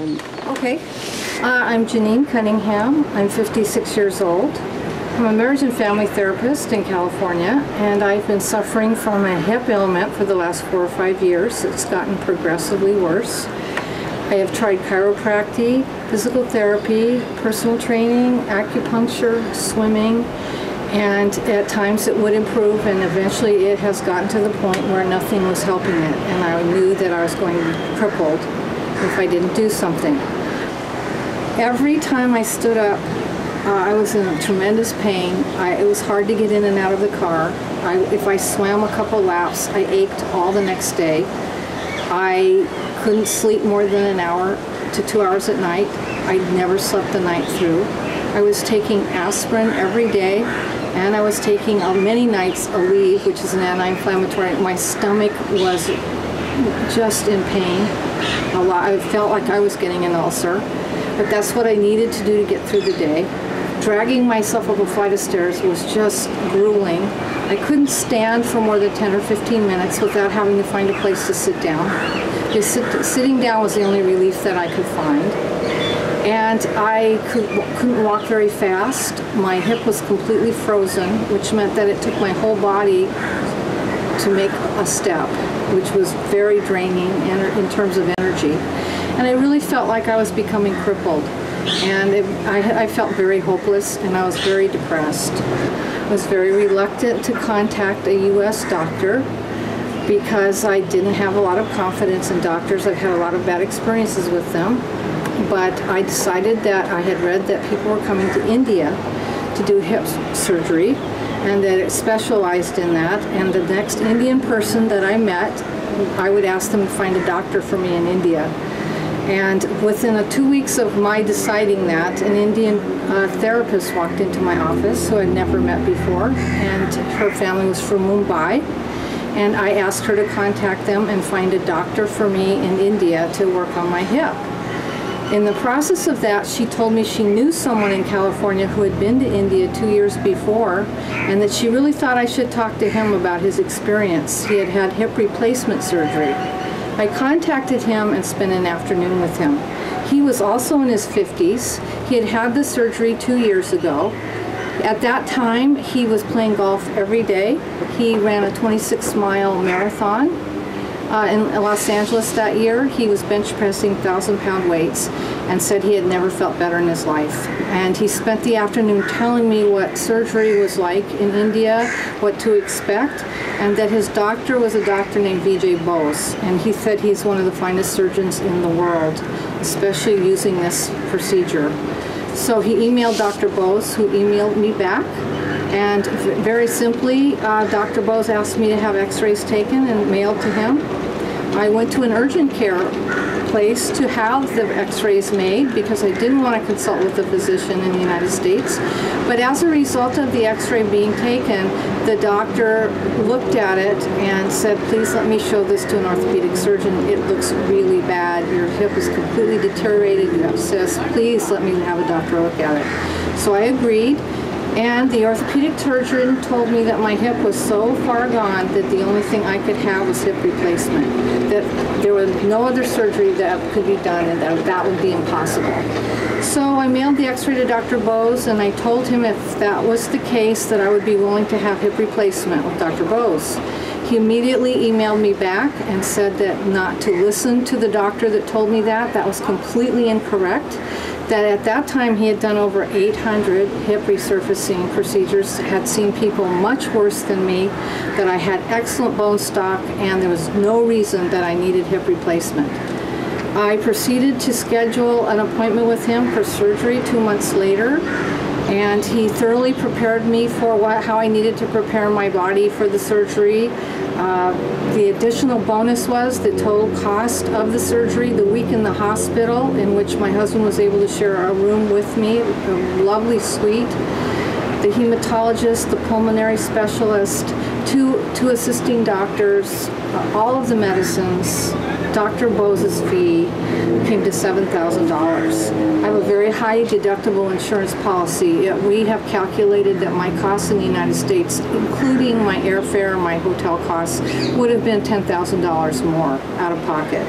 Okay. I'm Janeen Cunningham. I'm 56 years old. I'm a marriage and family therapist in California, and I've been suffering from a hip ailment for the last 4 or 5 years. It's gotten progressively worse. I have tried chiropractic, physical therapy, personal training, acupuncture, swimming, and at times it would improve, and eventually it has gotten to the point where nothing was helping it, and I knew that I was going to be crippled if I didn't do something. Every time I stood up, I was in tremendous pain. It was hard to get in and out of the car. If I swam a couple laps, I ached all the next day. I couldn't sleep more than an hour to 2 hours at night. I never slept the night through. I was taking aspirin every day, and I was taking many nights Aleve, which is an anti-inflammatory. My stomach was just in pain. I felt like I was getting an ulcer, but that's what I needed to do to get through the day. Dragging myself up a flight of stairs was just grueling. I couldn't stand for more than 10 or 15 minutes without having to find a place to sit down. Just sitting down was the only relief that I could find. And I couldn't walk very fast. My hip was completely frozen, which meant that it took my whole body to make a step, which was very draining in terms of energy. And I really felt like I was becoming crippled. And I felt very hopeless, and I was very depressed. I was very reluctant to contact a U.S. doctor because I didn't have a lot of confidence in doctors. I've had a lot of bad experiences with them. But I decided that I had read that people were coming to India to do hip surgery, and that it specialized in that. And the next Indian person that I met, I would ask them to find a doctor for me in India. And within 2 weeks of my deciding that, an Indian therapist walked into my office who I'd never met before, and her family was from Mumbai. And I asked her to contact them and find a doctor for me in India to work on my hip. In the process of that, she told me she knew someone in California who had been to India 2 years before, and that she really thought I should talk to him about his experience. He had had hip replacement surgery. I contacted him and spent an afternoon with him. He was also in his 50s. He had had the surgery 2 years ago. At that time, he was playing golf every day. He ran a 26-mile marathon in Los Angeles that year. He was bench pressing 1,000-pound weights and said he had never felt better in his life. And he spent the afternoon telling me what surgery was like in India, what to expect, and that his doctor was a doctor named Bose. And he said he's one of the finest surgeons in the world, especially using this procedure. So he emailed Dr. Bose, who emailed me back. And very simply, Dr. Bose asked me to have x-rays taken and mailed to him. I went to an urgent care place to have the x-rays made because I didn't want to consult with a physician in the United States. But as a result of the x-ray being taken, the doctor looked at it and said, please let me show this to an orthopedic surgeon. It looks really bad. Your hip is completely deteriorated. You have cysts. Please let me have a doctor look at it. So I agreed. And the orthopedic surgeon told me that my hip was so far gone that the only thing I could have was hip replacement, that there was no other surgery that could be done, and that would be impossible. So I mailed the x-ray to Dr. Bose, and I told him if that was the case that I would be willing to have hip replacement with Dr. Bose. He immediately emailed me back and said that not to listen to the doctor that told me that was completely incorrect. That at that time he had done over 800 hip resurfacing procedures, had seen people much worse than me, that I had excellent bone stock, and there was no reason that I needed hip replacement. I proceeded to schedule an appointment with him for surgery 2 months later, and he thoroughly prepared me for how I needed to prepare my body for the surgery. The additional bonus was the total cost of the surgery, the week in the hospital, in which my husband was able to share a room with me, a lovely suite, the hematologist, the pulmonary specialist, two assisting doctors, all of the medicines. Dr. Bose's fee came to $7,000. I have a very high deductible insurance policy. We have calculated that my costs in the United States, including my airfare and my hotel costs, would have been $10,000 more out of pocket.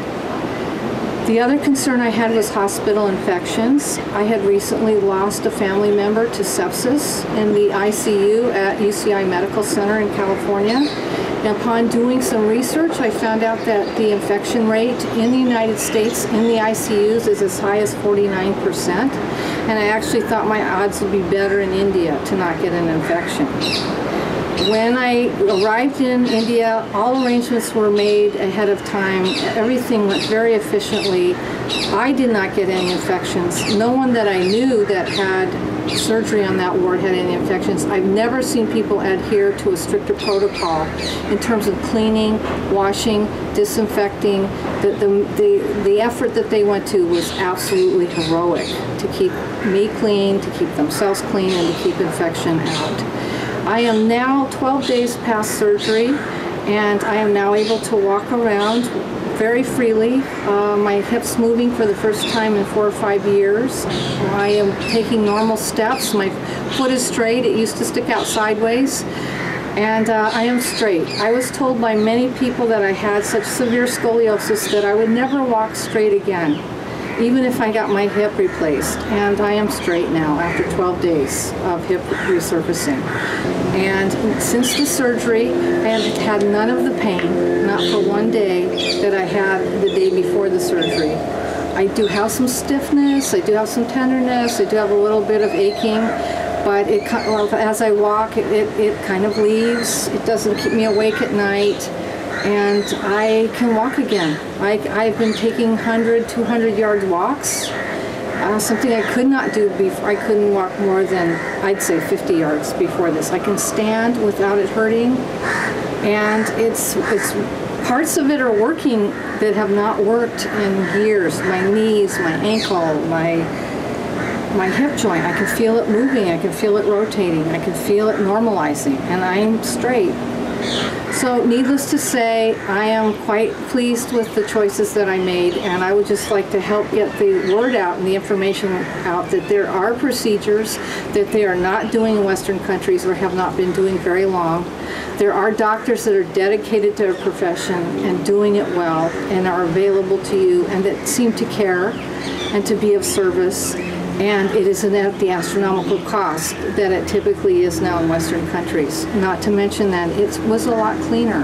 The other concern I had was hospital infections. I had recently lost a family member to sepsis in the ICU at UCI Medical Center in California. And upon doing some research, I found out that the infection rate in the United States in the ICUs is as high as 49%. And I actually thought my odds would be better in India to not get an infection. When I arrived in India, all arrangements were made ahead of time. Everything went very efficiently. I did not get any infections. No one that I knew that had surgery on that ward had any infections. I've never seen people adhere to a stricter protocol in terms of cleaning, washing, disinfecting. The effort that they went to was absolutely heroic to keep me clean, to keep themselves clean, and to keep infection out. I am now 12 days past surgery, and I am now able to walk around very freely. My hip's moving for the first time in 4 or 5 years. I am taking normal steps. My foot is straight. It used to stick out sideways, and I am straight. I was told by many people that I had such severe scoliosis that I would never walk straight again, even if I got my hip replaced. And I am straight now after 12 days of hip resurfacing. And since the surgery, I have had none of the pain, not for one day, that I had the day before the surgery. I do have some stiffness, I do have some tenderness, I do have a little bit of aching, but as I walk, it kind of leaves. It doesn't keep me awake at night. And I can walk again. I've been taking 100, 200-yard walks, something I could not do before. I couldn't walk more than, I'd say, 50 yards before this. I can stand without it hurting, and it's parts of it are working that have not worked in years. My knees, my ankle, my hip joint. I can feel it moving. I can feel it rotating. I can feel it normalizing, and I'm straight. So needless to say, I am quite pleased with the choices that I made, and I would just like to help get the word out and the information out that there are procedures that they are not doing in Western countries or have not been doing very long. There are doctors that are dedicated to their profession and doing it well and are available to you and that seem to care and to be of service. And it isn't at the astronomical cost that it typically is now in Western countries. Not to mention that it was a lot cleaner.